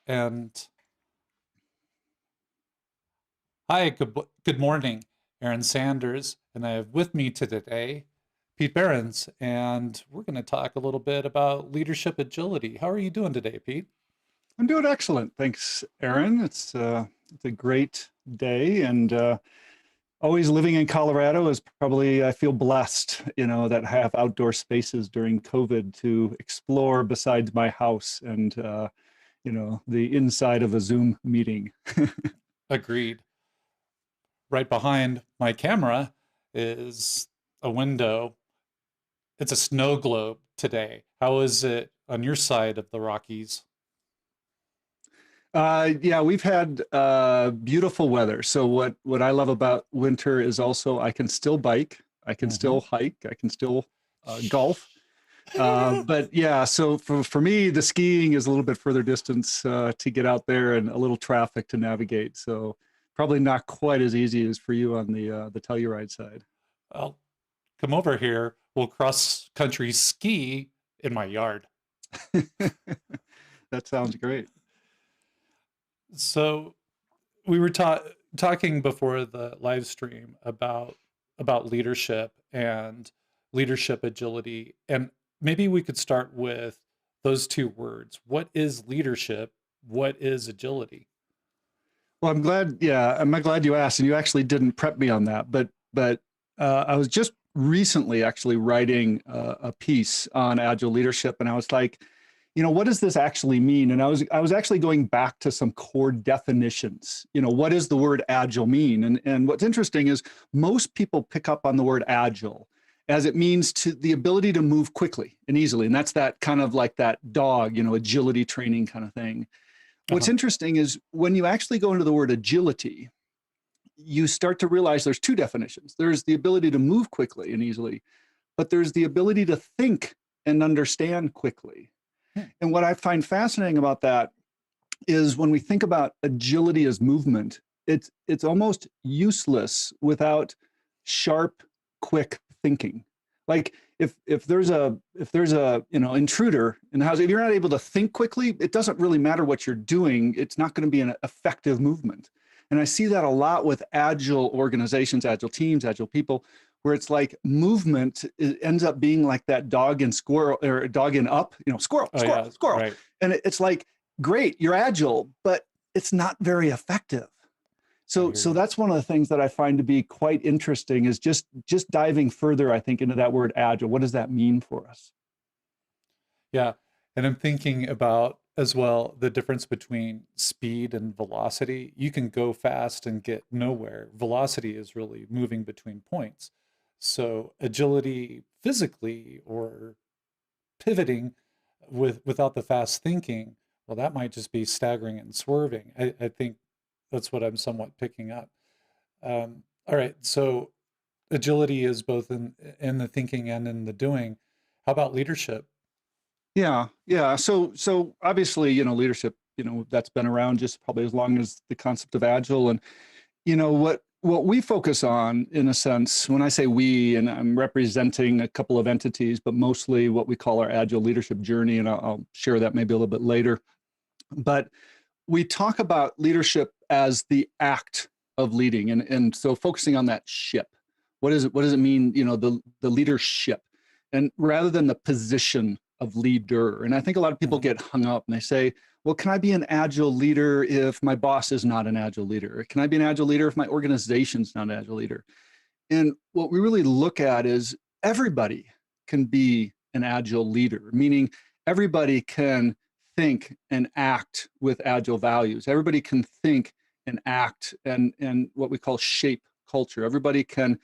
And hi, good morning, Aaron Sanders. And I have with me today Pete Behrens, and we're going to talk a little bit about leadership agility. How are you doing today, Pete? I'm doing excellent. Thanks, Aaron. It's a great day, and always living in Colorado is probably I feel blessed, that I have outdoor spaces during COVID to explore besides my house and the inside of a Zoom meeting. Agreed. Right behind my camera is a window. It's a snow globe today. How is it on your side of the Rockies? Yeah, we've had beautiful weather. So what I love about winter is also I can still bike, I can Hmm. still hike, I can still golf. But yeah, so for me, the skiing is a little bit further distance to get out there and a little traffic to navigate. So probably not quite as easy as for you on the Telluride side. Well, come over here. We'll cross country ski in my yard. That sounds great. So we were talking before the live stream about leadership and leadership agility, and maybe we could start with those two words. What is leadership? What is agility? Well, I'm glad. Yeah, I'm glad you asked, and you actually didn't prep me on that. But I was just recently actually writing a piece on agile leadership, and I was like, what does this actually mean? And I was actually going back to some core definitions. What does the word agile mean? And what's interesting is most people pick up on the word agile as it means to the ability to move quickly and easily, and that's that kind of like that dog, agility training kind of thing. What's Uh-huh. interesting is when you actually go into the word agility, you start to realize there's two definitions. There's the ability to move quickly and easily, but there's the ability to think and understand quickly. Hmm. And what I find fascinating about that is when we think about agility as movement, it's almost useless without sharp, quick thinking. Like if there's a intruder in the house, if you're not able to think quickly, it doesn't really matter what you're doing. It's not going to be an effective movement. And I see that a lot with agile organizations, agile teams, agile people, where it's like movement ends up being like that dog and squirrel or dog and up, squirrel, Oh squirrel, yeah, squirrel. right. And it's like, great, you're agile, but it's not very effective. I So hear so you. that's one of the things that I find to be quite interesting is just diving further, I think, into that word agile. What does that mean for us? Yeah, and I'm thinking about as well the difference between speed and velocity. You can go fast and get nowhere. Velocity is really moving between points. So agility physically or pivoting without the fast thinking, well, that might just be staggering and swerving. I think that's what I'm somewhat picking up. All right, so agility is both in the thinking and in the doing. How about leadership? Yeah, yeah. So obviously, leadership, that's been around just probably as long as the concept of agile. And what we focus on, in a sense, when I say we, and I'm representing a couple of entities, but mostly what we call our agile leadership journey, and I'll share that maybe a little bit later. But we talk about leadership as the act of leading, and so focusing on that ship. What does it mean, the leadership, and rather than the position of leader. And I think a lot of people Mhm. get hung up and they say, well, can I be an agile leader if my boss is not an agile leader? Can I be an agile leader if my organization's not an agile leader? And what we really look at is everybody can be an agile leader, meaning everybody can think and act with agile values. Everybody can think and act and what we call shape culture. Everybody can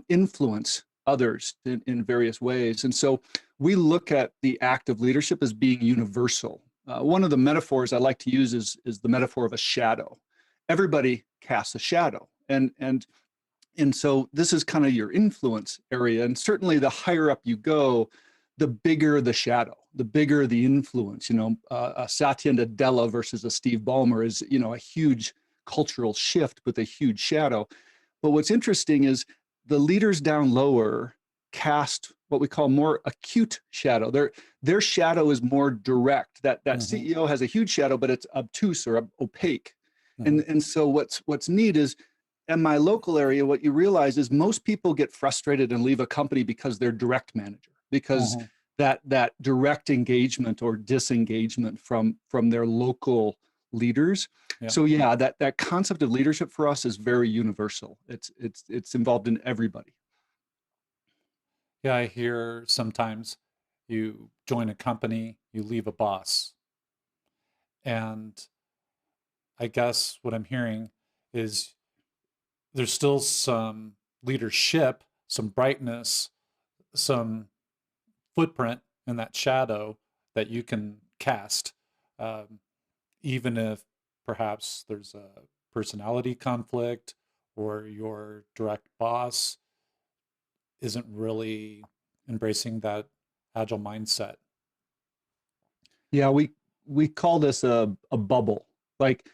influence others in various ways. And so we look at the act of leadership as being universal. One of the metaphors I like to use is the metaphor of a shadow. Everybody casts a shadow. And so this is kind of your influence area. And certainly the higher up you go, the bigger the shadow, the bigger the influence. A Satya Nadella versus a Steve Ballmer is, a huge cultural shift with a huge shadow. But what's interesting is the leaders down lower cast what we call more acute shadow. Their shadow is more direct. That Hmm. CEO has a huge shadow, but it's obtuse or opaque. Hmm. And so what's neat is in my local area, what you realize is most people get frustrated and leave a company because they're direct manager, because Hmm. that direct engagement or disengagement from their local leaders. Yeah. So yeah, that concept of leadership for us is very universal. It's involved in everybody. Yeah, I hear sometimes you join a company, you leave a boss. And I guess what I'm hearing is there's still some leadership, some brightness, some footprint in that shadow that you can cast, um, even if perhaps there's a personality conflict or your direct boss isn't really embracing that agile mindset. Yeah, we call this a bubble. Like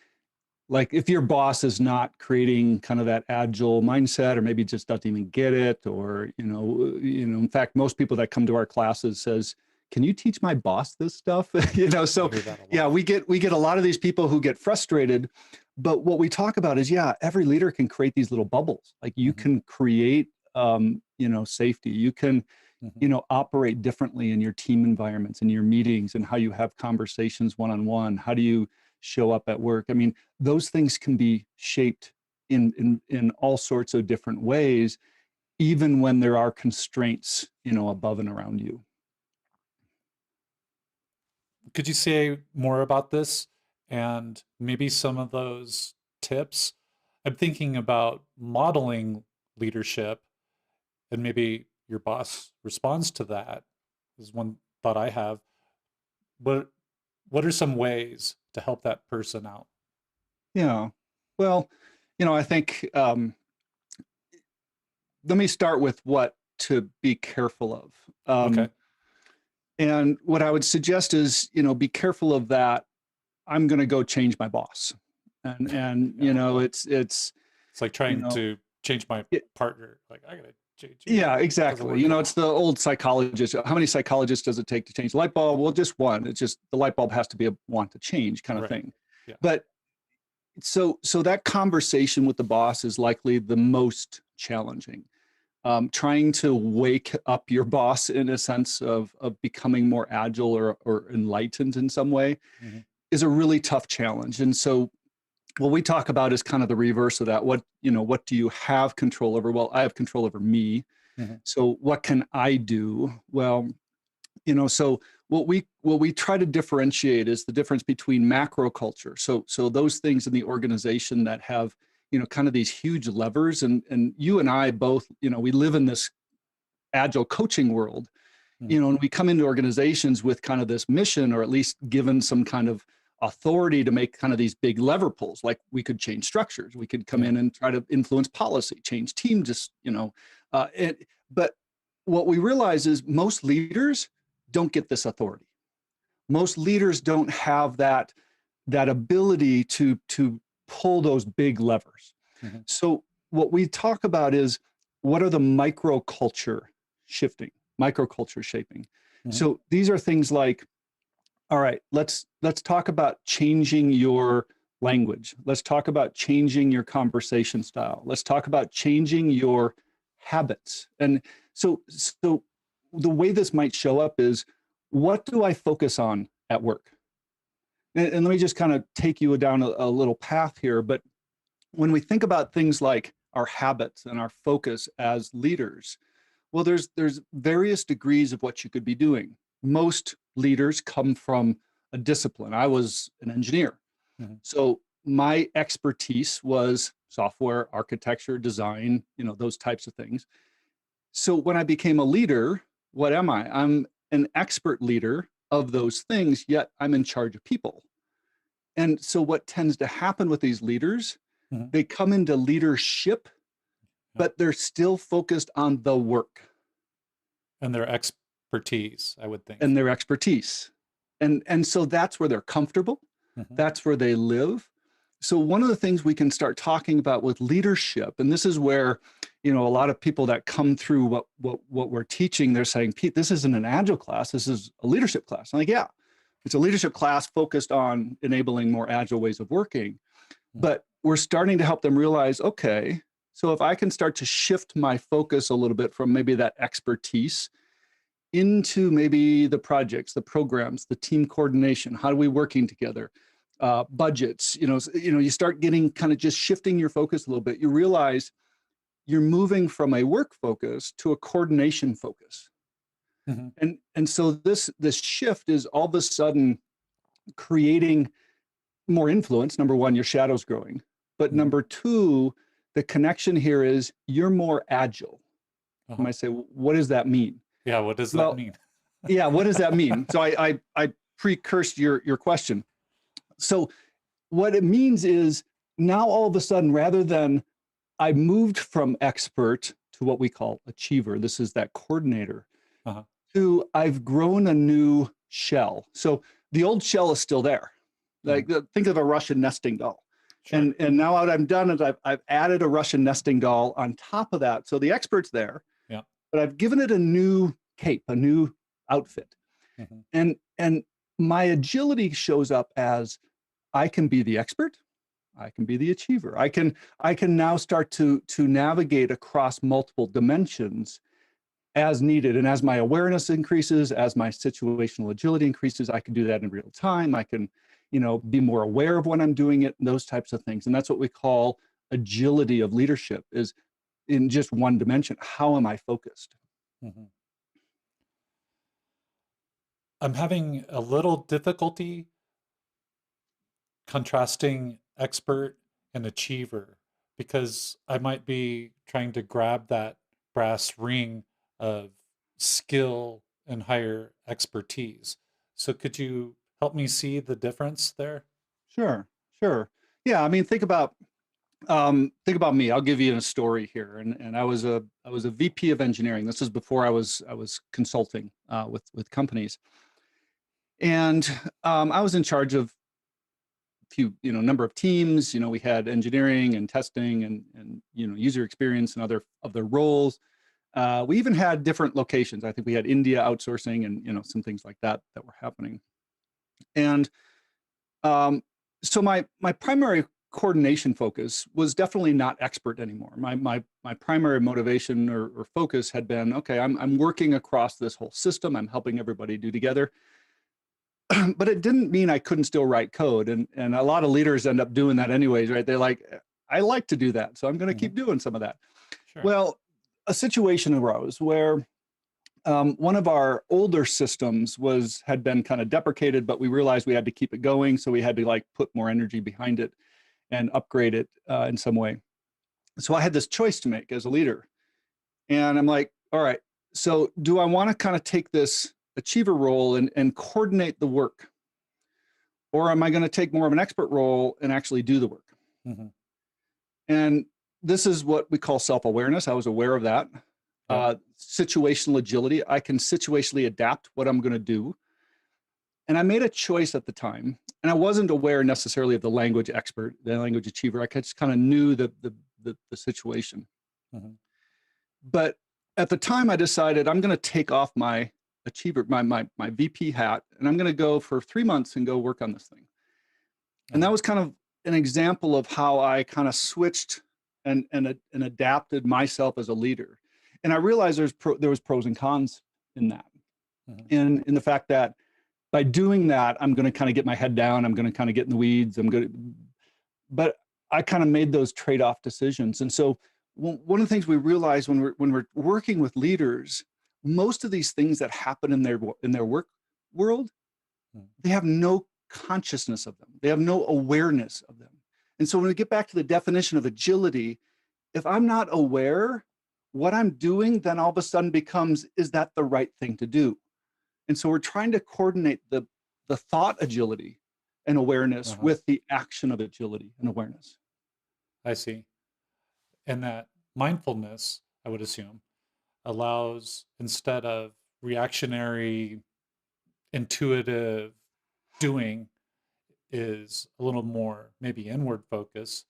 like if your boss is not creating kind of that agile mindset, or maybe just doesn't even get it, or in fact, most people that come to our classes says, can you teach my boss this stuff? I So hear that a yeah, lot. we get a lot of these people who get frustrated. But what we talk about is, yeah, every leader can create these little bubbles. Like you Hmm. can create safety. You can Hmm. operate differently in your team environments, in your meetings, and how you have conversations one-on-one. How do you show up at work? I mean, those things can be shaped in all sorts of different ways, even when there are constraints, above and around you. Could you say more about this and maybe some of those tips? I'm thinking about modeling leadership, and maybe your boss responds to that, is one thought I have. But what are some ways to help that person out? Yeah. Well, I think let me start with what to be careful of. Okay. And what I would suggest is, be careful of that. I'm going to go change my boss, and Yeah. it's It's like you trying know to change my it, partner. Like, I gotta change you. yeah, Doesn't exactly. work that It's way. the old psychologist. How many psychologists does it take to change the light bulb? Well, just one. It's just the light bulb has to be a want to change kind of Right. thing. Yeah. But so that conversation with the boss is likely the most challenging. Trying to wake up your boss in a sense of becoming more agile or enlightened in some way Hmm. is a really tough challenge. And so what we talk about is kind of the reverse of that. What do you have control over? Well, I have control over me. Hmm. So what can I do? Well, so what we try to differentiate is the difference between macro culture. So those things in the organization that have, kind of these huge levers, and you and I both, we live in this agile coaching world, Hmm. and we come into organizations with kind of this mission, or at least given some kind of authority to make kind of these big lever pulls. Like we could change structures, we could come Yeah. in and try to influence policy, change team, just but what we realize is most leaders don't get this authority. Most leaders don't have that ability to pull those big levers. Hmm. So what we talk about is, what are the microculture shifting, microculture shaping. Hmm. So these are things like, all right, let's talk about changing your language. Let's talk about changing your conversation style. Let's talk about changing your habits. And so the way this might show up is, what do I focus on at work? And let me just kind of take you down a little path here. But when we think about things like our habits and our focus as leaders, well, there's various degrees of what you could be doing. Most leaders come from a discipline. I was an engineer, Hmm. so my expertise was software architecture, design, those types of things. So when I became a leader, what am I? I'm an expert leader of those things, yet I'm in charge of people. And so what tends to happen with these leaders, Hmm. they come into leadership, Yeah. but they're still focused on the work And their expertise, I would think. and their expertise. And so that's where they're comfortable. Hmm. That's where they live. So one of the things we can start talking about with leadership, and this is where, a lot of people that come through what we're teaching, they're saying, Pete, this isn't an Agile class, this is a leadership class. I'm like, yeah, it's a leadership class focused on enabling more Agile ways of working. Mhm. But we're starting to help them realize, okay, so if I can start to shift my focus a little bit from maybe that expertise into maybe the projects, the programs, the team coordination, how are we working together, budgets, you start getting kind of just shifting your focus a little bit. You realize you're moving from a work focus to a coordination focus. Mhm. And so this shift is all of a sudden creating more influence. Number one, your shadow's growing. But Mhm. number two, the connection here is you're more agile. You Uh-huh. might say, what does that mean? Yeah, what does that Well, mean? yeah, what does that mean? So I precursed your question. So what it means is now all of a sudden, rather than I moved from expert to what we call achiever, this is that coordinator, Uh-huh. to I've grown a new shell. So the old shell is still there. Mhm. Like think of a Russian nesting doll. Sure. And now what I've done is I've added a Russian nesting doll on top of that. So the expert's there, Yeah. but I've given it a new cape, a new outfit. Mhm. And my agility shows up as I can be the expert, I can be the achiever. I can now start to navigate across multiple dimensions as needed. And as my awareness increases, as my situational agility increases, I can do that in real time. I can, be more aware of when I'm doing it, and those types of things. And that's what we call agility of leadership is in just one dimension. How am I focused? Mhm. I'm having a little difficulty contrasting expert and achiever because I might be trying to grab that brass ring of skill and higher expertise. So could you help me see the difference there? Sure, sure. Yeah, I mean, think about me. I'll give you a story here. And I was a VP of engineering. This is before I was consulting with companies, and I was in charge of a few number of teams. We had engineering and testing and user experience and other of their roles. We even had different locations. I think we had India outsourcing and some things like that were happening. And Um, so my primary coordination focus was definitely not expert anymore. My primary motivation or focus had been, okay, I'm working across this whole system. I'm helping everybody do together. But it didn't mean I couldn't still write code. And a lot of leaders end up doing that anyways, right? They're like, I like to do that, so I'm going to Hmm. keep doing some of that. Sure. Well, a situation arose where one of our older systems had been kind of deprecated, but we realized we had to keep it going, so we had to like put more energy behind it and upgrade it in some way. So I had this choice to make as a leader, and I'm like, all right, so do I want to kind of take this achiever role and coordinate the work, or am I going to take more of an expert role and actually do the work? Hmm. And this is what we call self-awareness. I was aware of that. Yeah. Situational agility. I can situationally adapt what I'm going to do. And I made a choice at the time, and I wasn't aware necessarily of the language expert, the language achiever. I just kind of knew the situation. Hmm. But at the time, I decided I'm going to take off my achiever, my VP hat, and I'm going to go for 3 months and go work on this thing. And that Uh-huh. was kind of an example of how I kind of switched and adapted myself as a leader. And I realized there was pros and cons in that, Hmm. and in the fact that by doing that, I'm going to kind of get my head down. I'm going to kind of get in the weeds. But I kind of made those trade-off decisions. And so one of the things we realize when we're working with leaders, most of these things that happen in their work world, they have no consciousness of them. They have no awareness of them. And so when we get back to the definition of agility, if I'm not aware what I'm doing, then all of a sudden becomes, is that the right thing to do? And so we're trying to coordinate the thought agility and awareness Uh-huh. with the action of agility and awareness. I see. And that mindfulness, I would assume, allows instead of reactionary, intuitive doing is a little more maybe inward focus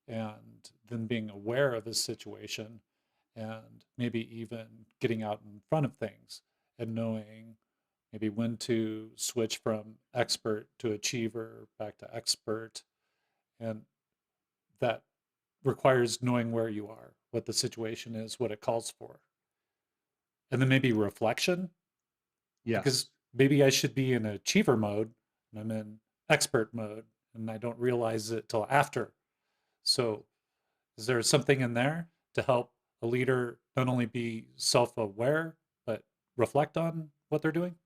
and then being aware of the situation and maybe even getting out in front of things and knowing maybe when to switch from expert to achiever back to expert. And that requires knowing where you are, what the situation is, what it calls for. And then maybe reflection, because Yes. maybe I should be in achiever mode and I'm in expert mode and I don't realize it till after. So is there something in there to help a leader not only be self-aware, but reflect on what they're doing?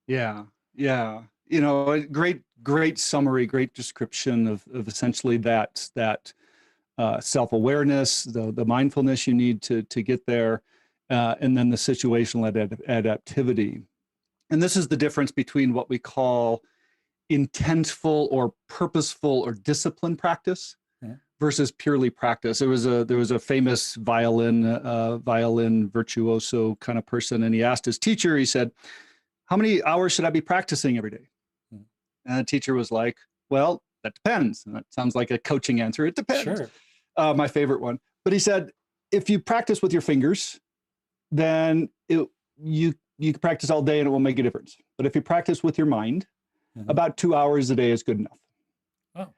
Yeah. Yeah. Great summary, great description of essentially that self-awareness, the mindfulness you need to get there, and then the situational adaptivity. And this is the difference between what we call intentful or purposeful or disciplined practice Mhm. versus purely practice. There was a famous violin virtuoso kind of person, and he asked his teacher. He said, "How many hours should I be practicing every day?" Mhm. And the teacher was like, "Well, that depends." And that sounds like a coaching answer. It depends. Sure. My favorite one. But he said, if you practice with your fingers, then you can practice all day and it won't make a difference. But if you practice with your mind, Mhm. about 2 hours a day is good enough. Oh,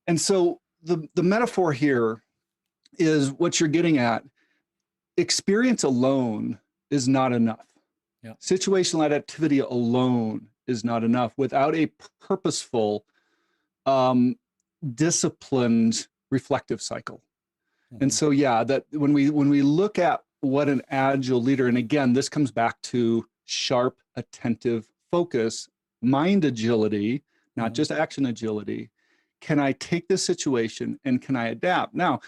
And so the metaphor here is what you're getting at. Experience alone is not enough. yeah. Situational adaptivity alone is not enough without a purposeful, um, disciplined reflective cycle. And Mhm. so, yeah, that when we look at what an agile leader, and again, this comes back to sharp, attentive focus, mind agility, not Mhm. just action agility. Can I take this situation and can I adapt? Now,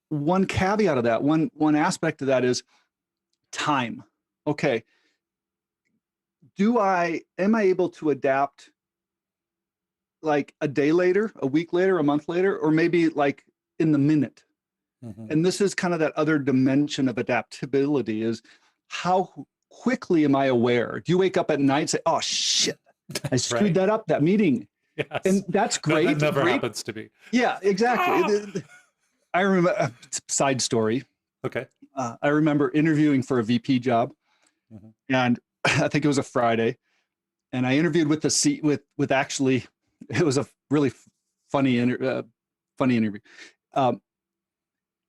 one caveat of that, one aspect of that is time. Okay, am I able to adapt like a day later, a week later, a month later, or maybe like in the minute? Mhm. And this is kind of that other dimension of adaptability is how quickly am I aware? Do you wake up at night and say, "Oh shit, I screwed Right. that up, that meeting." Yes. And that's No, that great. never Great. happens to me. Yeah, exactly. Ah! I remember side story. Okay. I remember interviewing for a VP job, Mhm. and I think it was a Friday, and I interviewed with the seat with actually, it was a really funny interview. Um,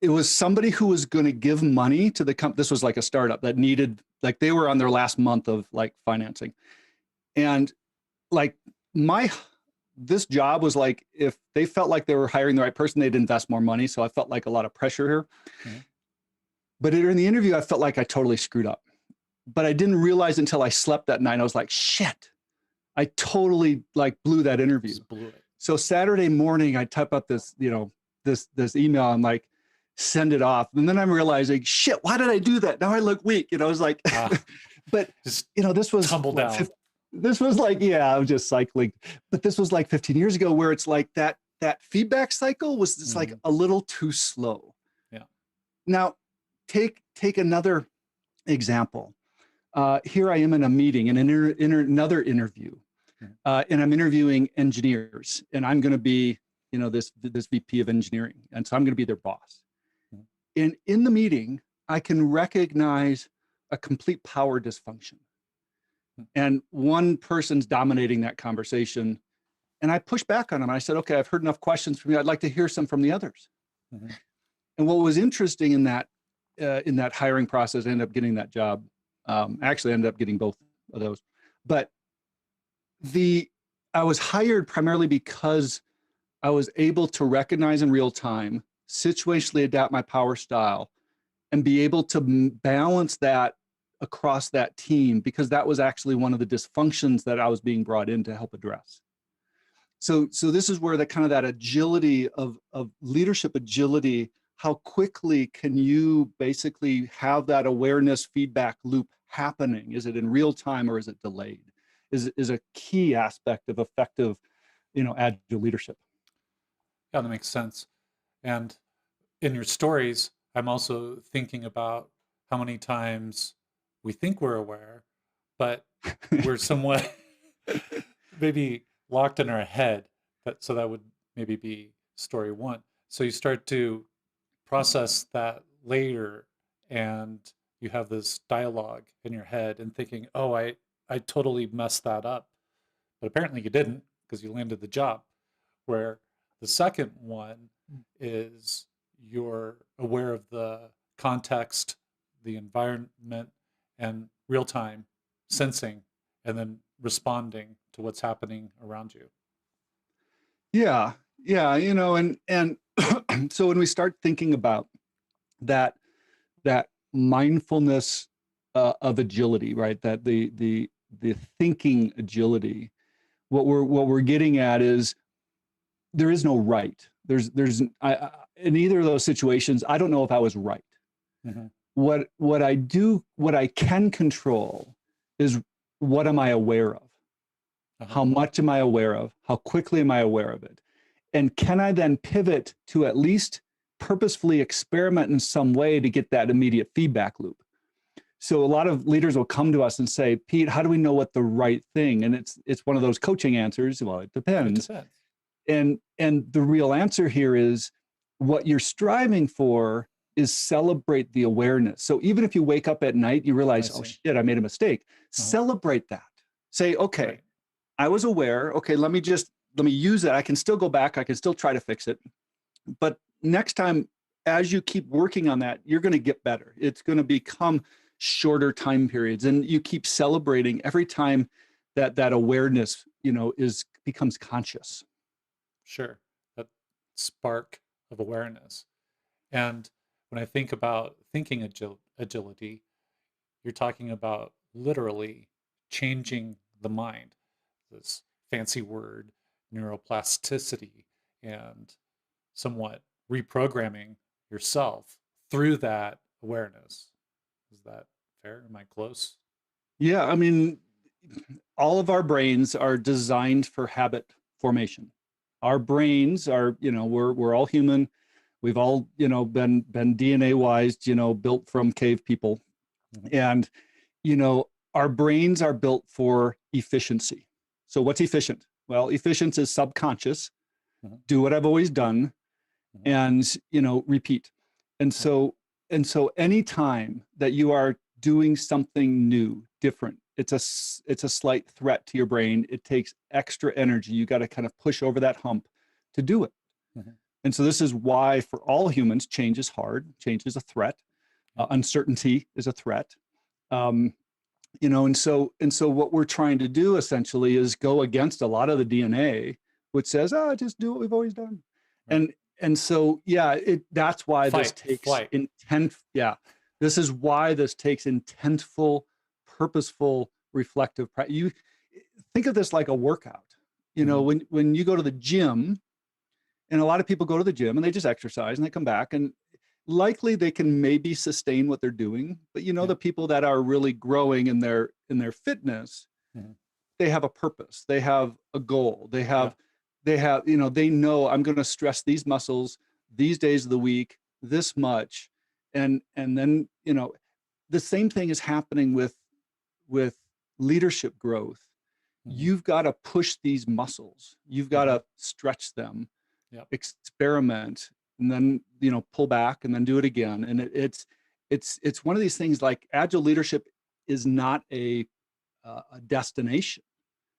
it was somebody who was going to give money to the company. This was like a startup that needed, like, they were on their last month of like financing, and like my this job was like, if they felt like they were hiring the right person, they'd invest more money. So I felt like a lot of pressure here. Mhm. But during the interview, I felt like I totally screwed up. But I didn't realize until I slept that night. I was like, shit, I totally like blew that interview. Just blew it. So Saturday morning, I type up this, this email. I'm like, send it off, and then I'm realizing, shit, why did I do that? Now I look weak. I was like, Ah, but just this was tumble what, down. this was like, yeah, I'm just cycling. But this was like 15 years ago, where it's like that feedback cycle was just like Mhm. a little too slow. Yeah. Now, take another example. Here I am in a meeting, in another interview, Mhm. and I'm interviewing engineers, and I'm going to be, this VP of engineering, and so I'm going to be their boss. Mhm. And in the meeting, I can recognize a complete power dysfunction, Mhm. and one person's dominating that conversation. And I pushed back on them. I said, "Okay, I've heard enough questions from you. I'd like to hear some from the others." Mhm. And what was interesting in that hiring process, I ended up getting that job. Actually, I ended up getting both of those. But the I was hired primarily because I was able to recognize in real time, situationally adapt my power style, and be able to balance that across that team, because that was actually one of the dysfunctions that I was being brought in to help address. So this is where the kind of that agility of leadership agility, how quickly can you basically have that awareness feedback loop happening? Is it in real time or is it delayed? Is a key aspect of effective, agile leadership. Yeah, that makes sense. And in your stories, I'm also thinking about how many times we think we're aware, but we're somewhat maybe locked in our head. So that would maybe be story one. So you start to process that later and you have this dialogue in your head and thinking, oh, I totally messed that up. But apparently you didn't because you landed the job. Where the second one is you're aware of the context, the environment, and real time sensing and then responding to what's happening around you. Yeah, yeah, and so when we start thinking about that that mindfulness of agility, right? That the thinking agility. What we're getting at is there is no right. In either of those situations, I don't know if I was right. Mm-hmm. What I can control is what am I aware of? Uh-huh. How much am I aware of? How quickly am I aware of it? And can I then pivot to at least purposefully experiment in some way to get that immediate feedback loop? So a lot of leaders will come to us and say, Pete, how do we know what the right thing? And it's one of those coaching answers. Well, it It depends. depends. And the real answer here is what you're striving for is celebrate the awareness. So even if you wake up at night, you I realize, oh see. shit, I made a mistake. Uh-huh. Celebrate that. Say, okay, Right. I was aware. Okay, let me use that. I can still go back. I can still try to fix it. But next time, as you keep working on that, you're going to get better. It's going to become shorter time periods, and you keep celebrating every time that awareness, is becomes conscious. Sure. That spark of awareness. And when I think about thinking agility, you're talking about literally changing the mind, this fancy word, neuroplasticity, and somewhat reprogramming yourself through that awareness. Is that fair? Am I close? Yeah, I mean, all of our brains are designed for habit formation. Our brains are, we're all human. We've all, been DNA wise, built from cave people. Mm-hmm. And, our brains are built for efficiency. So what's efficient? Well, efficient is subconscious. Mm-hmm. Do what I've always done Mm-hmm. and, repeat. And Right. so anytime that you are doing something new, different, it's a slight threat to your brain. It takes extra energy. You got to kind of push over that hump to do it. Mm-hmm. And so this is why for all humans, change is hard. Change is a threat. Yeah. Uncertainty is a threat. Um, and so what we're trying to do essentially is go against a lot of the DNA, which says, "Oh, just do what we've always done." Right. And so yeah, that's why this Fight, takes flight. intent. Yeah, this is why this takes intentful, purposeful, reflective practice. You think of this like a workout. Mm-hmm. When you go to the gym, and a lot of people go to the gym and they just exercise and they come back and likely they can maybe sustain what they're doing, but Yeah. the people that are really growing in their fitness, Mm-hmm. they have a purpose, they have a goal, they Yeah. have they know I'm going to stress these muscles these days of the week this much. And then the same thing is happening with leadership growth. Mm-hmm. You've got to push these muscles, you've got Mm-hmm. to stretch them, Yep. experiment, and then pull back and then do it again. And it's one of these things. Like agile leadership is not a destination.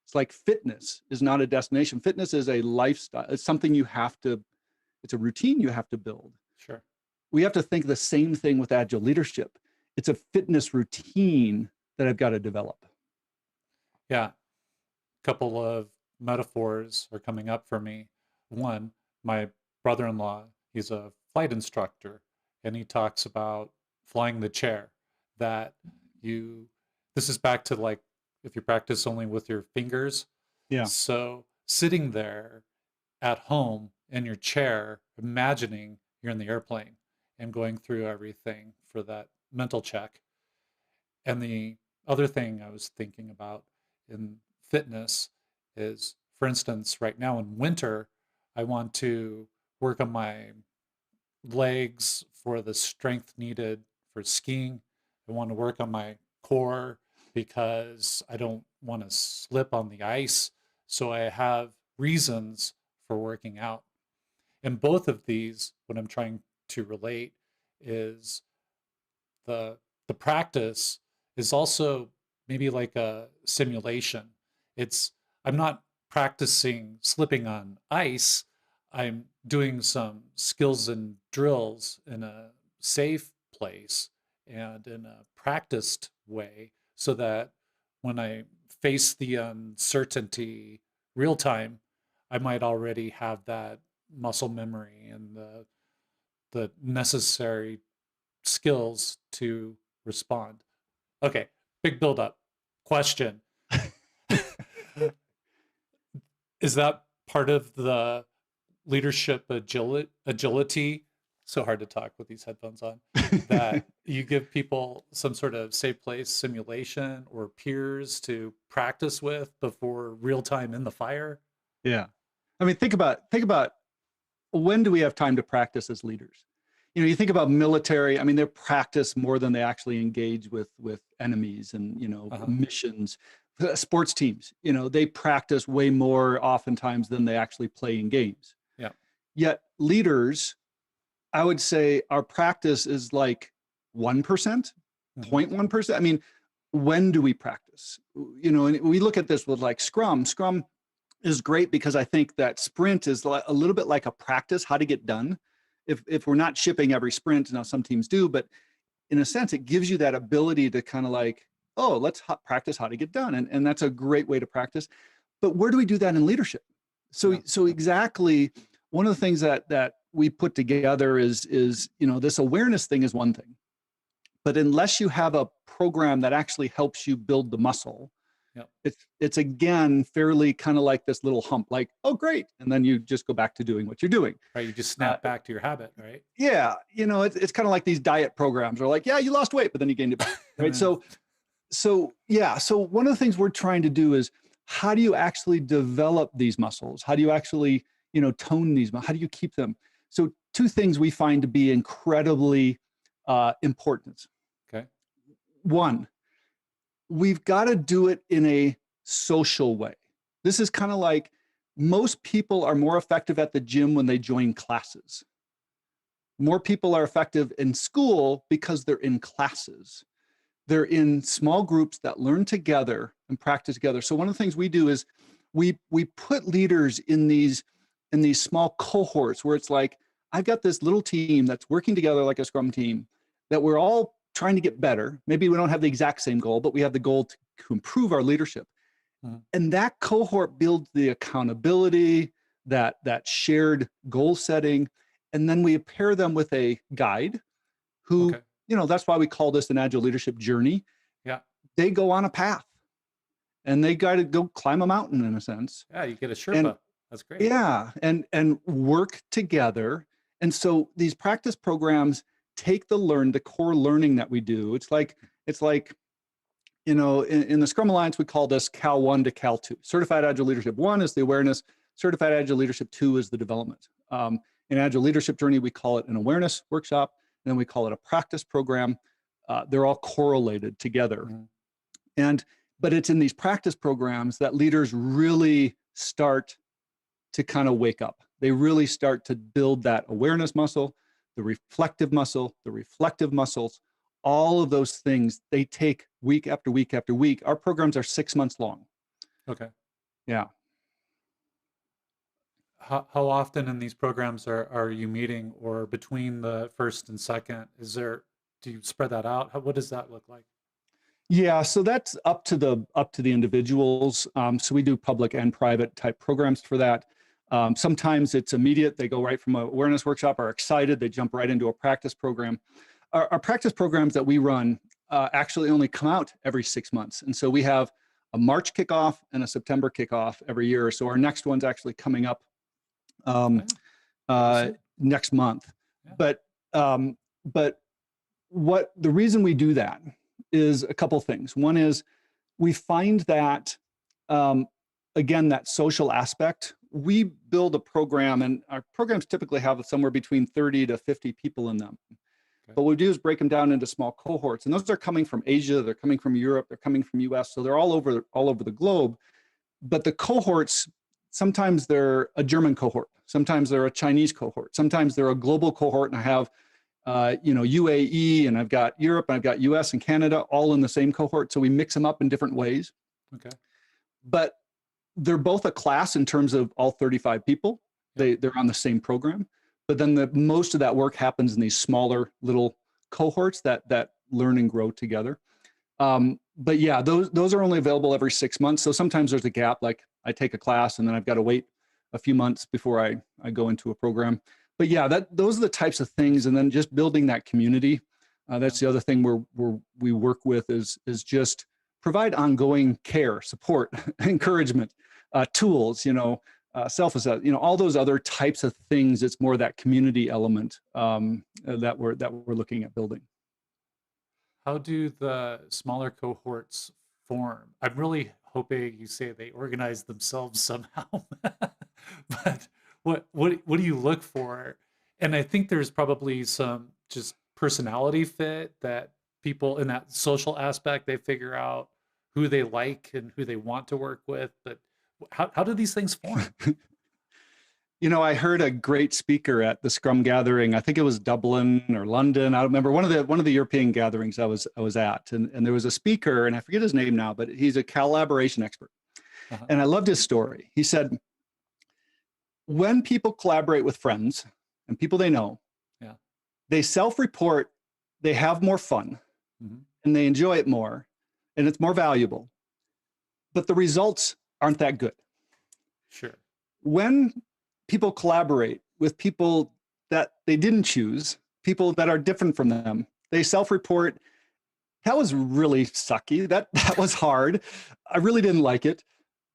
It's like fitness is not a destination. Fitness is a lifestyle. It's something you have to. It's a routine you have to build. Sure. We have to think the same thing with agile leadership. It's a fitness routine that I've got to develop. Yeah. Couple of metaphors are coming up for me. One, my brother-in-law, he's a flight instructor, and he talks about flying the chair. That you, this is back to like if you practice only with your fingers. Yeah. So sitting there at home in your chair, imagining you're in the airplane and going through everything for that mental check. And the other thing I was thinking about in fitness is, for instance, right now in winter, I want to work on my legs for the strength needed for skiing. I want to work on my core because I don't want to slip on the ice. So I have reasons for working out. And both of these, what I'm trying to relate is the the practice is also maybe like a simulation. It's I'm not practicing slipping on ice. I'm doing some skills and drills in a safe place and in a practiced way so that when I face the uncertainty real time, I might already have that muscle memory and the necessary skills to respond. Okay, big build up. Question. Is that part of the leadership agility? So hard to talk with these headphones on. That you give people some sort of safe place simulation or peers to practice with before real time in the fire? Yeah. I mean, think about when do we have time to practice as leaders? You think about military. I mean, they practice more than they actually engage with enemies and Uh-huh. missions. Sports teams, they practice way more oftentimes than they actually play in games. Yeah. Yet leaders, I would say, our practice is like 1%, Mm-hmm. 0.1%. I mean, when do we practice? And we look at this with like Scrum. Scrum is great because I think that sprint is a little bit like a practice how to get done. If we're not shipping every sprint, now some teams do, but in a sense, it gives you that ability to kind of like, oh, let's practice how to get done, and that's a great way to practice. But where do we do that in leadership? So Yeah. so exactly, one of the things that we put together is this awareness thing is one thing, but unless you have a program that actually helps you build the muscle, Yep. it's again fairly kind of like this little hump, like, oh great, and then you just go back to doing what you're doing. Right. You just uh, snap back to your habit, right? yeah, it's kind of like these diet programs are like, yeah, you lost weight but then you gained it back, And right? then So one of the things we're trying to do is, how do you actually develop these muscles? How do you actually tone these? How do you keep them? So two things we find to be incredibly important. okay. One, we've got to do it in a social way. This is kind of like, most people are more effective at the gym when they join classes. More people are effective in school because they're in classes. They're in small groups that learn together and practice together. So one of the things we do is we put leaders in these small cohorts where it's like, I've got this little team that's working together like a Scrum team, that we're all trying to get better. Maybe we don't have the exact same goal, but we have the goal to improve our leadership. Mhm. And that cohort builds the accountability, that shared goal setting, and then we pair them with a guide who, Okay. that's why we call this an agile leadership journey. Yeah. They go on a path and they got to go climb a mountain in a sense. Yeah. You get a And Sherpa. That's great. yeah, and work together. And so these practice programs take the core learning that we do. It's like in the Scrum Alliance, we call this Cal 1 to Cal 2. Certified Agile Leadership 1 is the awareness. Certified Agile Leadership 2 is the development. In Agile Leadership Journey, we call it an awareness workshop, and then we call it a practice program. They're all correlated together. Mm-hmm. But it's in these practice programs that leaders really start to kind of wake up. They really start to build that awareness muscle, the reflective muscles, all of those things. They take week after week after week. Our programs are 6 months long. Okay. Yeah. How often in these programs are you meeting, or between the first and second? Do you spread that out? What does that look like? Yeah, so that's up to the individuals. So we do public and private type programs for that. Sometimes it's immediate. They go right from an awareness workshop, are excited, they jump right into a practice program. Our practice programs that we run actually only come out every 6 months. And so we have a March kickoff and a September kickoff every year. So our next one's actually coming up Oh, yeah. next month. Yeah. But what the reason we do that is a couple things. One is we find that, again, that social aspect. We build a program, and our programs typically have somewhere between 30 to 50 people in them. Okay. But what we do is break them down into small cohorts, and those are coming from Asia, they're coming from Europe, they're coming from US, so they're all over the globe. But the cohorts, sometimes they're a German cohort, sometimes they're a Chinese cohort, sometimes they're a global cohort, and I have UAE, and I've got Europe, and I've got US and Canada all in the same cohort. So we mix them up in different ways. Okay. But they're both a class in terms of all 35 people. Yep. They're on the same program. But then most of that work happens in these smaller little cohorts that learn and grow together. But yeah, those are only available every 6 months. So sometimes there's a gap, like I take a class and then I've got to wait a few months before I go into a program. But yeah, those are the types of things. And then just building that community. That's the other thing we work with is just provide ongoing care, support, encouragement, tools, self-assess, all those other types of things. It's more that community element that we're looking at building. How do the smaller cohorts form? I'm really hoping you say they organize themselves somehow. But what do you look for? And I think there's probably some just personality fit that people in that social aspect, they figure out who they like and who they want to work with. But how do these things form? I heard a great speaker at the Scrum gathering. I think it was Dublin or London. I don't remember one of the European gatherings I was at, and there was a speaker, and I forget his name now, but he's a collaboration expert. Uh-huh. And I loved his story. He said, when people collaborate with friends and people they know, Yeah. they self-report, they have more fun, Mm-hmm. and they enjoy it more, and it's more valuable. But the results aren't that good. Sure. When people collaborate with people that they didn't choose, people that are different from them, they self-report, that was really sucky. That was hard. I really didn't like it,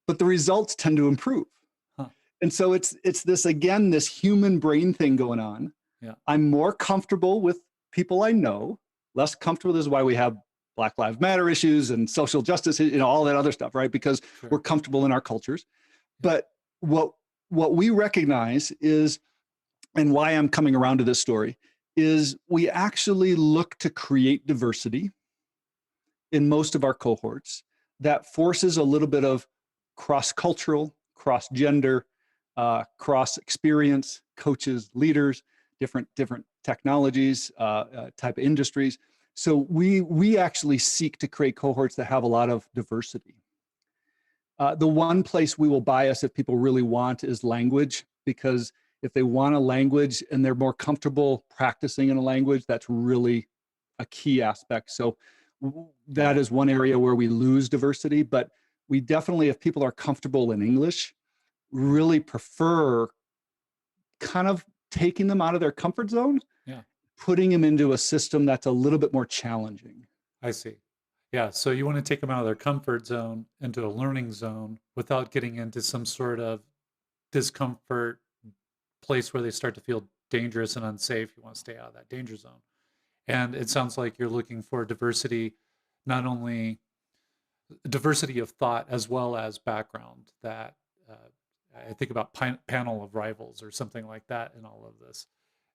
but the results tend to improve. Huh. And so it's this, again, this human brain thing going on. Yeah. I'm more comfortable with people I know, less comfortable. This is why we have Black Lives Matter issues and social justice, all that other stuff, right? Because Sure. we're comfortable in our cultures. But what we recognize is, and why I'm coming around to this story, is we actually look to create diversity in most of our cohorts that forces a little bit of cross-cultural, cross-gender, cross-experience, coaches, leaders, different technologies, type of industries. So we actually seek to create cohorts that have a lot of diversity. The one place we will bias if people really want is language, because if they want a language and they're more comfortable practicing in a language, that's really a key aspect. So that is one area where we lose diversity, but we definitely, if people are comfortable in English, really prefer kind of taking them out of their comfort zone, Yeah. putting them into a system that's a little bit more challenging. I see. Yeah, so you want to take them out of their comfort zone into a learning zone without getting into some sort of discomfort place where they start to feel dangerous and unsafe. You want to stay out of that danger zone. And it sounds like you're looking for diversity, not only diversity of thought as well as background. That I think about panel of rivals or something like that in all of this.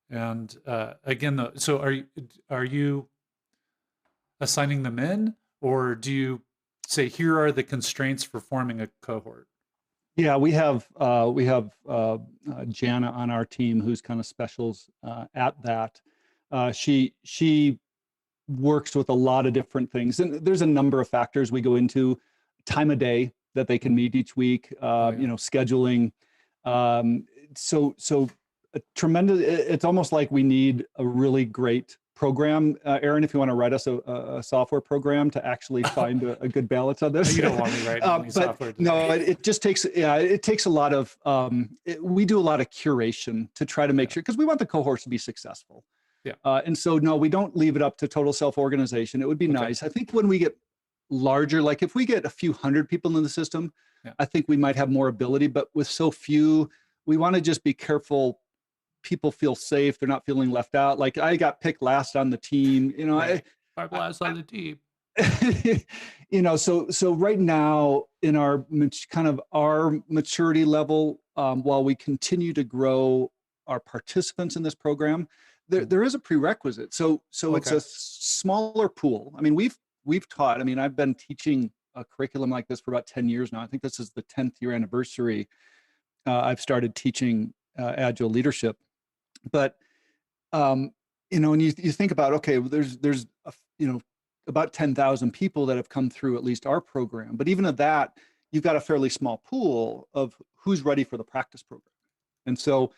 And again, so are you assigning them in, or do you say here are the constraints for forming a cohort? Yeah, we have Jana on our team who's kind of specials at that. She works with a lot of different things, and there's a number of factors we go into: time of day that they can meet each week, scheduling. So a tremendous. It's almost like we need a really great program, Aaron, if you want to write us a software program to actually find a good balance on this. You don't want me writing any software today. No, it just takes, it takes a lot of, we do a lot of curation to try to make sure, because we want the cohorts to be successful. Yeah. And so, no, we don't leave it up to total self-organization. It would be nice. I think when we get larger, like if we get a few hundred people in the system, I think we might have more ability, but with so few, we want to just be careful people feel safe. They're not feeling left out. Like I got picked last on the team, Five last on the team. So right now in our kind of our maturity level, while we continue to grow our participants in this program, there is a prerequisite. So it's a smaller pool. I mean, we've taught, I've been teaching a curriculum like this for about 10 years now. I think this is the 10th year anniversary. I've started teaching Agile leadership. But and you think about, okay, well, there's about 10,000 people that have come through at least our program, but even of that, you've got a fairly small pool of who's ready for the practice program. And so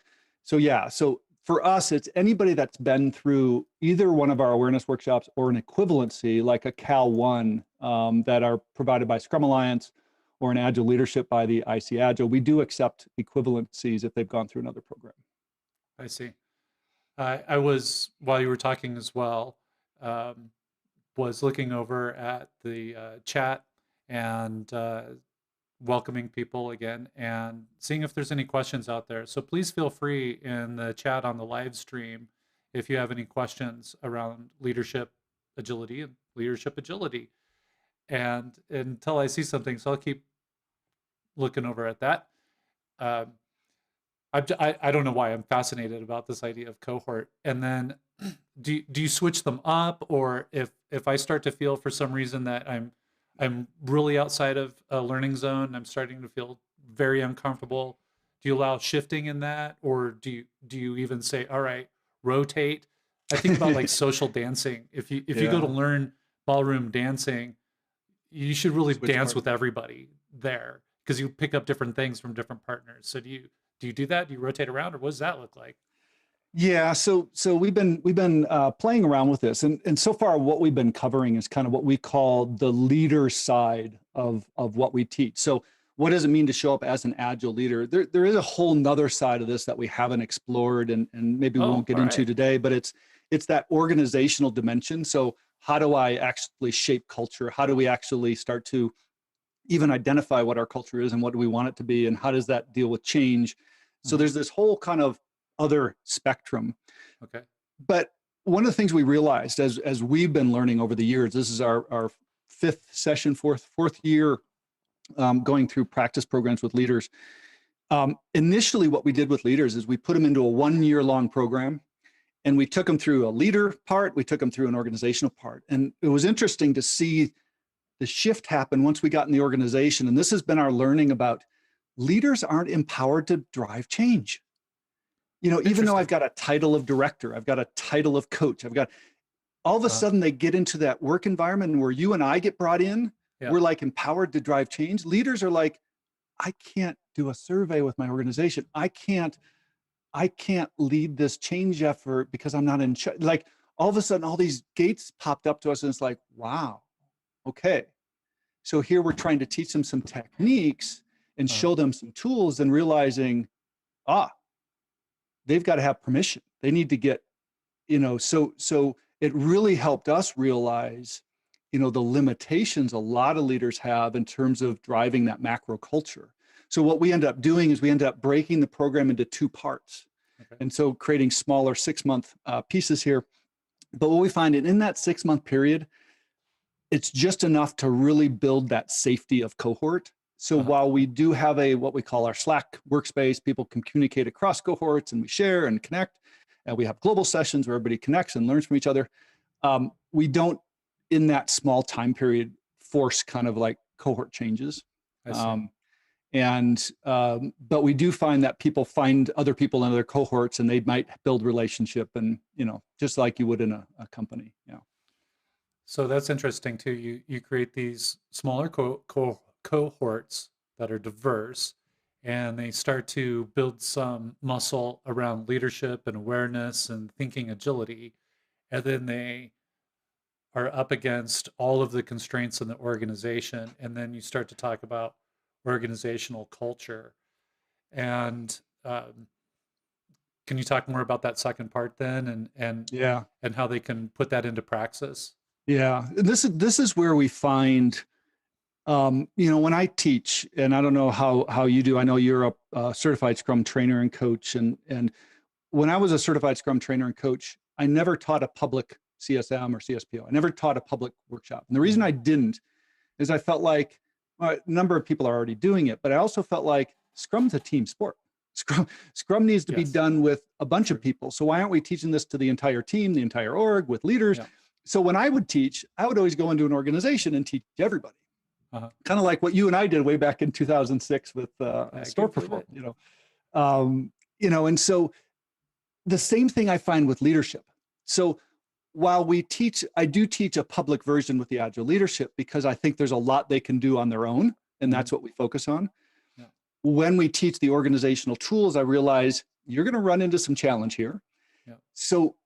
for us, it's anybody that's been through either one of our awareness workshops or an equivalency like a Cal One, that are provided by Scrum Alliance, or an Agile leadership by the IC Agile. We do accept equivalencies if they've gone through another program. I see. I was, while you were talking as well, um, was looking over at the chat and welcoming people again and seeing if there's any questions out there. So please feel free in the chat on the live stream if you have any questions around leadership agility and leadership agility. And until I see something, so I'll keep looking over at that. Um, I don't know why I'm fascinated about this idea of cohort. And then do you switch them up, or if I start to feel for some reason that I'm really outside of a learning zone, I'm starting to feel very uncomfortable, do you allow shifting in that, or do you even say, all right, rotate? I think about like social dancing. If you go to Yeah. learn ballroom dancing, you should really Switch dance with partners. everybody there because you pick up different things from different partners. So do you do that? Do you rotate around, or what does that look like? Yeah, so we've been playing around with this, and so far what we've been covering is kind of what we call the leader side of what we teach. So what does it mean to show up as an agile leader? There is a whole nother side of this that we haven't explored, and maybe we won't Oh, get all into right. today, but it's that organizational dimension. So how do I actually shape culture? How do we actually start to even identify what our culture is and what do we want it to be, and how does that deal with change? So Mhm. there's this whole kind of other spectrum. Okay. But one of the things we realized as we've been learning over the years, this is our fifth session, fourth year, going through practice programs with leaders. Initially, what we did with leaders is we put them into a 1 year long program, and we took them through a leader part, we took them through an organizational part, and it was interesting to see the shift happen once we got in the organization. And this has been our learning about leaders aren't empowered to drive change. Even though I've Interesting. got a title of director, I've got a title of coach, I've got, all of a Uh, sudden they get into that work environment where you and I get brought in, yeah. we're like empowered to drive change. Leaders are like, I can't do a survey with my organization. I can't lead this change effort because I'm not in charge. Like, all of a sudden all these gates popped up to us, and it's like, wow, okay. So here we're trying to teach them some techniques and Uh, show them some tools, and realizing, ah, they've got to have permission. They need to get, so it really helped us realize, the limitations a lot of leaders have in terms of driving that macro culture. So what we end up doing is we end up breaking the program into two parts. okay. And so creating smaller 6-month pieces here. But what we find in that 6-month period, it's just enough to really build that safety of cohort. So Uh-huh. while we do have what we call our Slack workspace, people can communicate across cohorts, and we share and connect. And we have global sessions where everybody connects and learns from each other. We don't, in that small time period, force kind of like cohort changes. I see. Um, but we do find that people find other people in other cohorts, and they might build relationship, and just like you would in a company. Yeah. So that's interesting too. You create these smaller cohorts that are diverse, and they start to build some muscle around leadership and awareness and thinking agility, and then they are up against all of the constraints in the organization, and then you start to talk about organizational culture. And can you talk more about that second part then, Yeah. and how they can put that into praxis? Yeah, this is where we find, when I teach, and I don't know how you do. I know you're a certified Scrum trainer and coach, and when I was a certified Scrum trainer and coach, I never taught a public CSM or CSPO. I never taught a public workshop, and the reason Mhm. I didn't is I felt like, well, a number of people are already doing it, but I also felt like Scrum's a team sport. Scrum needs to be Yes, done with a bunch of true. people. So why aren't we teaching this to the entire team, the entire org, with leaders? Yeah. So when I would teach, I would always go into an organization and teach everybody, Uh-huh. kind of like what you and I did way back in 2006 with I store can believe perform. it. And so the same thing I find with leadership. So while I do teach a public version with the Agile leadership because I think there's a lot they can do on their own, and Mhm. that's what we focus on. Yeah. When we teach the organizational tools, I realize you're going to run into some challenge here. Yeah. So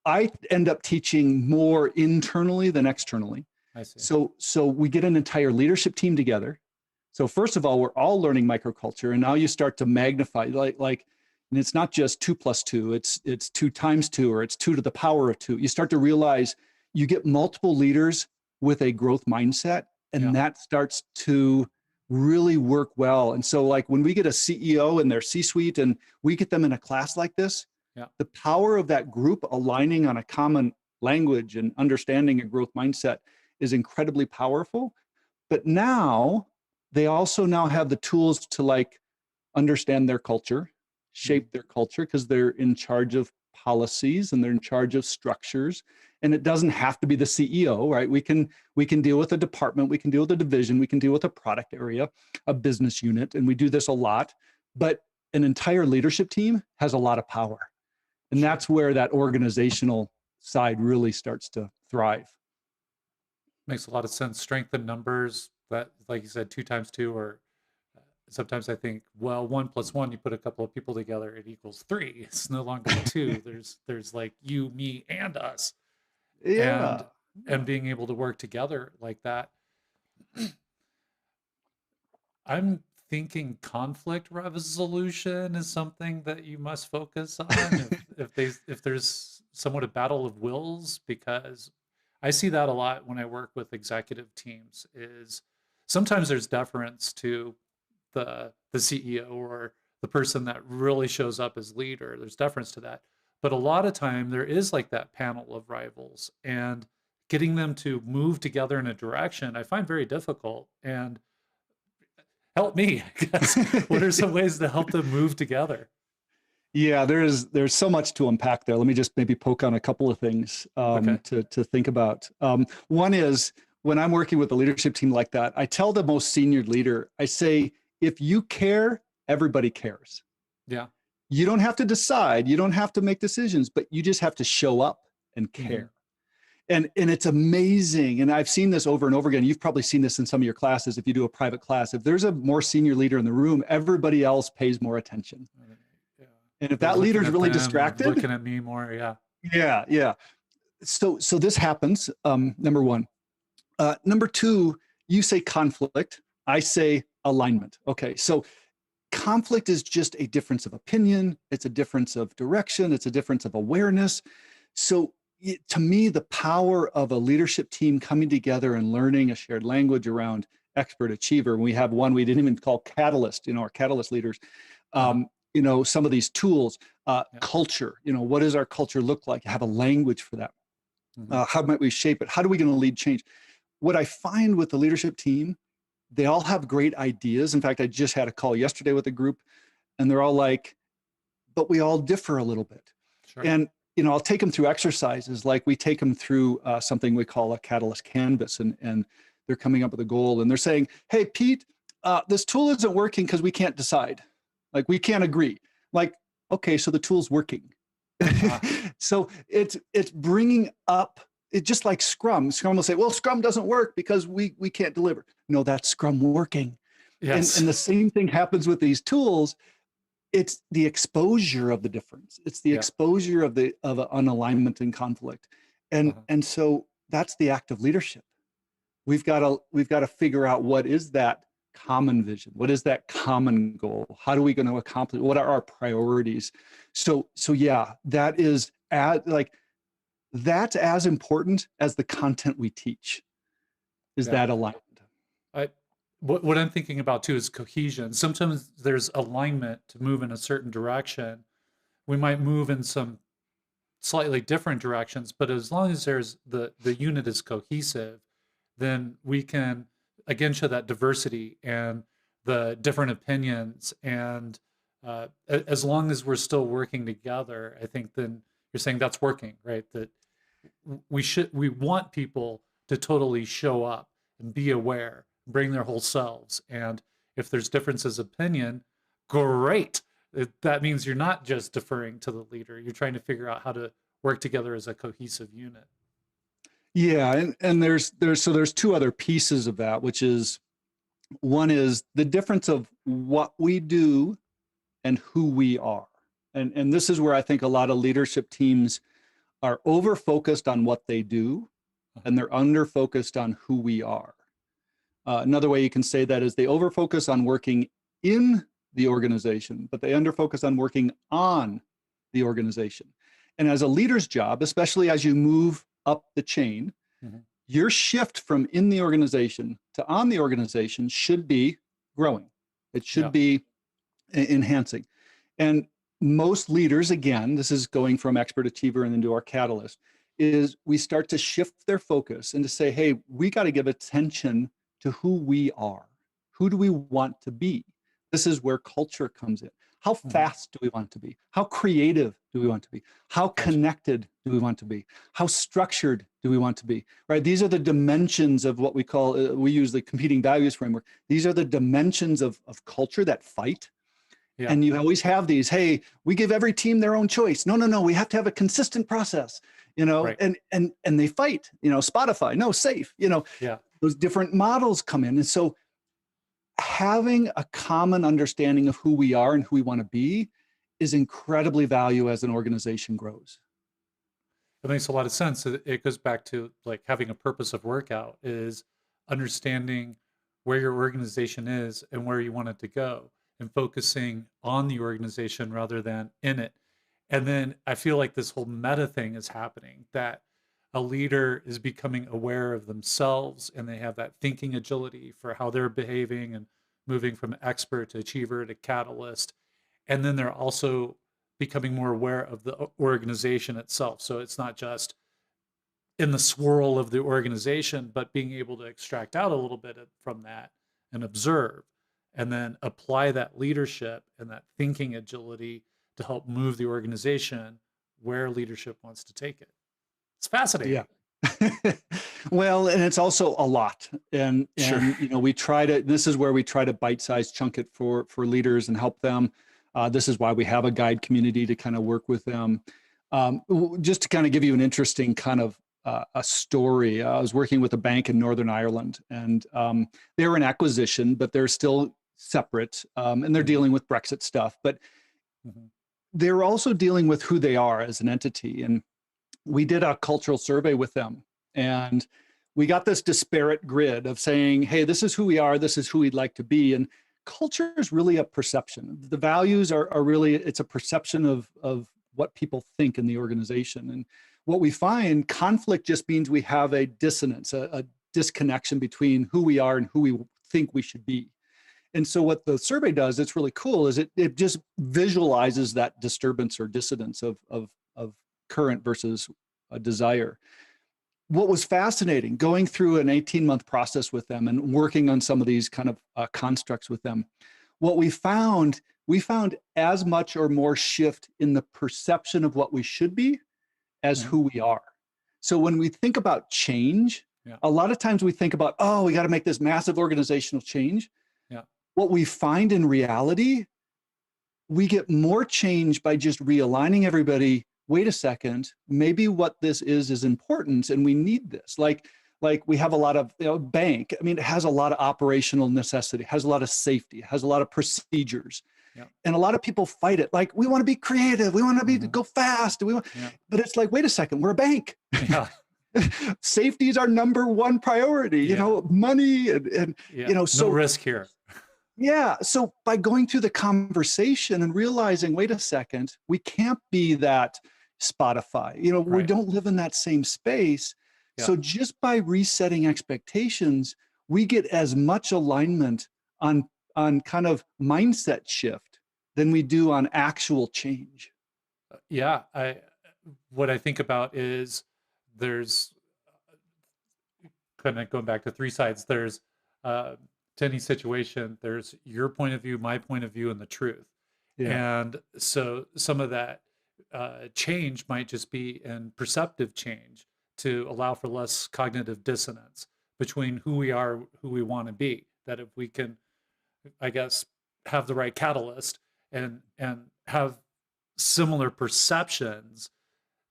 I end up teaching more internally than externally. I see. So we get an entire leadership team together. So first of all, we're all learning microculture, and now you start to magnify, and it's not just 2 + 2, it's 2 × 2, or it's 2 to the power of 2. You start to realize you get multiple leaders with a growth mindset, Yeah. and that starts to really work well. And so, like, when we get a CEO in their C-suite and we get them in a class like this, Yeah. the power of that group aligning on a common language and understanding a growth mindset is incredibly powerful. But now they also now have the tools to, like, understand their culture, Mhm. shape their culture, because they're in charge of policies and they're in charge of structures. And it doesn't have to be the CEO, right? We can deal with a department, we can deal with a division, we can deal with a product area, a business unit, and we do this a lot. But an entire leadership team has a lot of power. And Sure. that's where that organizational side really starts to thrive. Makes a lot of sense. Strength in numbers, that, like you said, 2 × 2, or sometimes I think, well, 1 + 1, you put a couple of people together, it equals 3. It's no longer two. There's like you, me, and us, and Yeah. and Yeah. being able to work together like that. I'm thinking conflict resolution is something that you must focus on if there's somewhat a battle of wills, because I see that a lot when I work with executive teams. Is sometimes there's deference to the CEO or the person that really shows up as leader. There's deference to that. But a lot of time there is like that panel of rivals, and getting them to move together in a direction I find very difficult. And help me, I guess. What are some ways to help them move together? Yeah, there's so much to unpack there. Let me just maybe poke on a couple of things Okay. to think about. One is, when I'm working with a leadership team like that, I tell the most senior leader, I say, if you care, everybody cares. Yeah. You don't have to decide, you don't have to make decisions, but you just have to show up and Hmm. care. And it's amazing. And I've seen this over and over again. You've probably seen this in some of your classes if you do a private class. If there's a more senior leader in the room, everybody else pays more attention. Yeah. And if They're that leader looking is at really them or distracted, looking at me more. Yeah. yeah, yeah. So this happens. Number one. Number two, you say conflict. I say alignment. Okay, so conflict is just a difference of opinion. It's a difference of direction. It's a difference of awareness. So to me, the power of a leadership team coming together and learning a shared language around expert achiever. We have one we didn't even call catalyst, our catalyst leaders. Uh-huh. Some of these tools, Yeah. culture, what does our culture look like? Have a language for that. Hmm. How might we shape it? How are we going to lead change? What I find with the leadership team, they all have great ideas. In fact, I just had a call yesterday with a group, and they're all like, but we all differ a little bit. Sure. And I'll take them through exercises, like we take them through something we call a catalyst canvas, and they're coming up with a goal, and they're saying, hey, Pete, this tool isn't working because we can't decide, like we can't agree. Like, okay, so the tool's working. Ah, So it's bringing up it, just like Scrum will say, well, Scrum doesn't work because we can't deliver. No, that's Scrum working. And yes. the same thing happens with these tools. It's the exposure of the difference. It's the Yeah. exposure of an alignment and conflict. and Uh-huh. and so that's the act of leadership. We've got to figure out, what is that common vision, what is that common goal, how are we going to accomplish, what are our priorities. So yeah, that's as important as the content we teach, is Yeah. that alignment. I what I'm thinking about too is cohesion. Sometimes there's alignment to move in a certain direction. We might move in some slightly different directions, but as long as there's the unit is cohesive, then we can again show that diversity and the different opinions. And as long as we're still working together, I think then you're saying that's working, right? That we want people to totally show up and be aware, bring their whole selves. And if there's differences of opinion, great. That means you're not just deferring to the leader. You're trying to figure out how to work together as a cohesive unit. Yeah, and there's two other pieces of that, which is one is the difference of what we do and who we are. And this is where I think a lot of leadership teams are over focused on what they do and they're under focused on who we are. Another way you can say that is they over focus on working in the organization, but they under focus on working on the organization. And as a leader's job, especially as you move up the chain, Mm-hmm. your shift from in the organization to on the organization should be growing. It should Yeah. be enhancing. And most leaders, again, this is going from expert achiever and into our catalyst, is we start to shift their focus and to say, hey, we got to give attention to who we are. Who do we want to be? This is where culture comes in. How Mm-hmm. fast do we want to be? How creative do we want to be? How Gotcha. connected do we want to be? How structured do we want to be? Right? These are the dimensions of what we call, we use the competing values framework. These are the dimensions of culture that fight. Yeah. And you always have these, hey, we give every team their own choice. No, we have to have a consistent process, Right. and they fight, Spotify, no, safe, Yeah. those different models come in. And so having a common understanding of who we are and who we want to be is incredibly valuable as an organization grows. It makes a lot of sense. It goes back to like having a purpose of workout is understanding where your organization is and where you want it to go and focusing on the organization rather than in it. And then I feel like this whole meta thing is happening that a leader is becoming aware of themselves and they have that thinking agility for how they're behaving and moving from expert to achiever to catalyst. And then they're also becoming more aware of the organization itself. So it's not just in the swirl of the organization, but being able to extract out a little bit from that and observe and then apply that leadership and that thinking agility to help move the organization where leadership wants to take it. It's Yeah. fascinating. Well, and it's also a lot. And Sure. we try to, this is where we try to bite-size chunk it for leaders and help them. This is why we have a guide community to kind of work with them. Just to kind of give you an interesting kind of a story. I was working with a bank in Northern Ireland, and they were an acquisition, but they're still separate, and they're dealing with Brexit stuff. But Mhm. they're also dealing with who they are as an entity. And we did a cultural survey with them, and we got this disparate grid of saying, hey, this is who we are, this is who we'd like to be. And culture is really a perception. The values are really, it's a perception of what people think in the organization. And what we find, conflict just means we have a dissonance, a disconnection between who we are and who we think we should be. And so what the survey does, it's really cool, is it just visualizes that disturbance or dissonance of current versus a desire. What was fascinating, going through an 18-month process with them and working on some of these kind of constructs with them, what we found as much or more shift in the perception of what we should be as Mhm. who we are. So when we think about change, Yeah. a lot of times we think about, oh, we got to make this massive organizational change. Yeah. What we find in reality, we get more change by just realigning everybody. Wait a second, maybe what this is important and we need this. Like we have a lot of, bank, I mean, it has a lot of operational necessity, has a lot of safety, has a lot of procedures. Yeah. And a lot of people fight it. Like, we want to be creative, we want to be Mhm. go fast, Yeah. but it's like, wait a second, we're a bank. Yeah. Safety is our number one priority, Yeah. money and Yeah. No so risk here. yeah. So by going through the conversation and realizing, wait a second, we can't be that Spotify. We Right. don't live in that same space. Yeah. So just by resetting expectations, we get as much alignment on kind of mindset shift than we do on actual change. Yeah. What I think about is there's kind of going back to three sides. There's uh, to any situation, there's your point of view, my point of view, and the truth. Yeah. And so some of that change might just be in perceptive change to allow for less cognitive dissonance between who we are, who we want to be. That if we can, I guess, have the right catalyst and have similar perceptions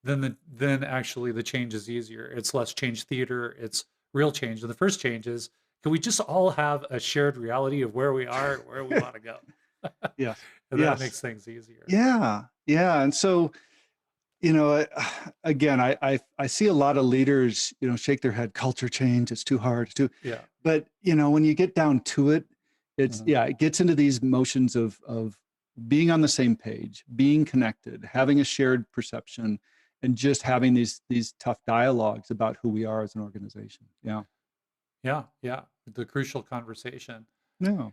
then actually the change is easier. It's less change theater, it's real change. And the first change is, can we just all have a shared reality of where we are, where we want to go? Yes. And that Yes. makes things easier. Yeah. Yeah. And so, again, I see a lot of leaders, shake their head, culture change, it's too hard, it's too, Yeah. but when you get down to it, Mhm. it gets into these motions of being on the same page, being connected, having a shared perception, and just having these tough dialogues about who we are as an organization. Yeah. Yeah, yeah, the crucial conversation. No.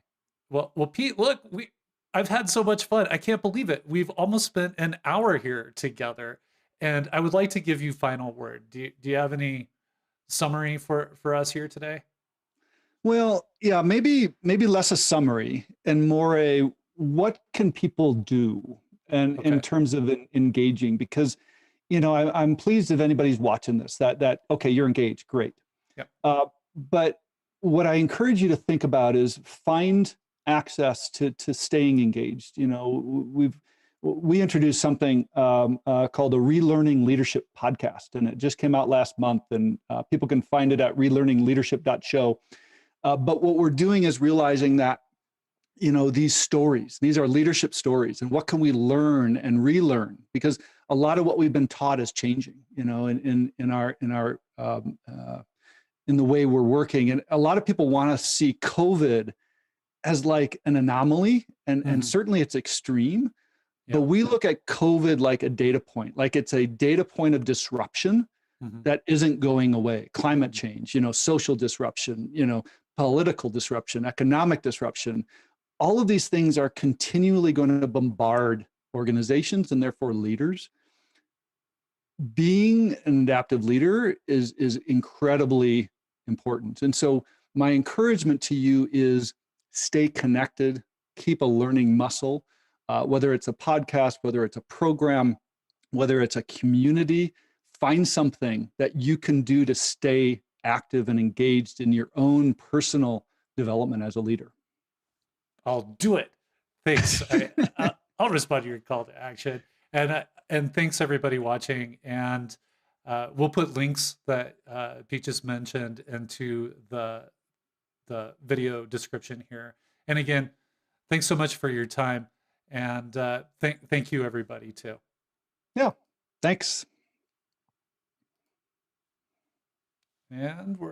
Well, Pete, look, I've had so much fun. I can't believe it. We've almost spent an hour here together, and I would like to give you final word. Do you have any summary for us here today? Well, yeah, maybe less a summary and more a what can people do and in Okay. terms of engaging, because I'm pleased if anybody's watching this that okay, you're engaged, great. Yeah. But what I encourage you to think about is find access to staying engaged. We introduced something called a Relearning Leadership podcast, and it just came out last month, and people can find it at relearningleadership.show. But what we're doing is realizing that these stories, these are leadership stories, and what can we learn and relearn, because a lot of what we've been taught is changing, in the way we're working. And a lot of people want to see COVID as like an anomaly, and Mhm. certainly it's extreme, but Yeah. we look at COVID like a data point, like it's a data point of disruption Mhm. that isn't going away. Climate Mhm. change, social disruption, political disruption, economic disruption. All of these things are continually going to bombard organizations and therefore leaders. Being an adaptive leader is incredibly important. And so my encouragement to you is stay connected, keep a learning muscle, whether it's a podcast, whether it's a program, whether it's a community. Find something that you can do to stay active and engaged in your own personal development as a leader. I'll do it. Thanks. I'll respond to your call to action. And thanks everybody watching. And we'll put links that Pete just mentioned into the video description here. And again, thanks so much for your time. And thank you everybody too. Yeah. Thanks. And we're